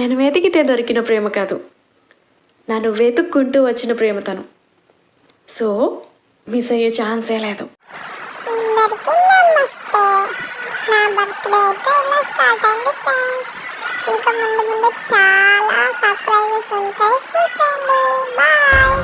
నేను వెతికితే దొరికిన ప్రేమ కాదు, నన్ను వెతుక్కుంటూ వచ్చిన ప్రేమ తను. సో మిస్ అయ్యే ఛాన్సే లేదు. అందరికీ నమస్తే. నా బర్త్డే అయితే ఇలా స్టార్ట్ అయింది ఫ్రెండ్స్. ఇంకా ముందు ముందు చాలా సర్ప్రైజెస్ ఉంటాయి, చూసేయండి. బాయ్.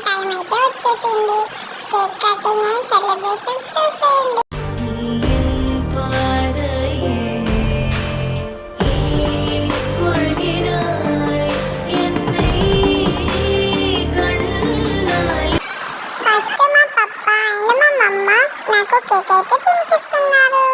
టైం అయితే వచ్చేసింది. కేక్ కటింగ్ అండ్ సెలబ్రేషన్స్ చేసేయండి. ఫస్ట్ మా పప్ప అండ్ మా మమ్మ నాకు కేక్ అయితే తినిపిస్తున్నారు.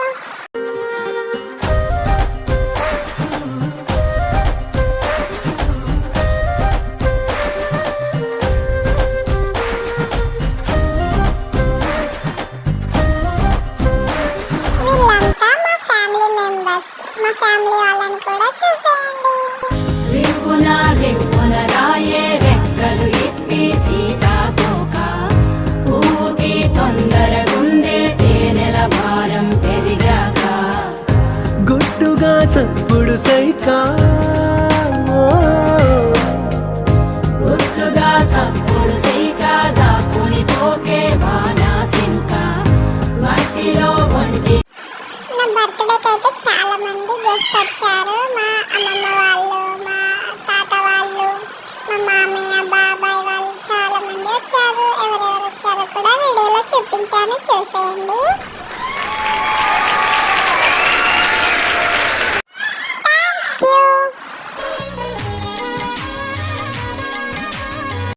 మా ఫ్యామిలీ వాళ్ళని కూడా చూసేయండి. రివ్వున రివ్వున రాయే రెక్కలు ఇప్పి సీతాకోక పువ్వుకి తొందరగుందే తేనెల భారం పెరిగాక గుట్టుగా సప్పుడు సైకా గుట్టుగా సప్పుడు సైక దాపుని పోకే వానా సింక మట్టిలో ఒంటి. నా బర్త్డేకి అయితే చాలా మంది గెస్ట్ వచ్చారు. మా అమ్మమ్మ వాళ్ళు, మా తాత వాళ్ళు, మా మామయ్య, బాబాయ్ వాళ్ళు చాలా మంది వచ్చారు. ఎవరెవరు వచ్చారో కూడా వీడియోలో చూపించాను, చూసేయండి.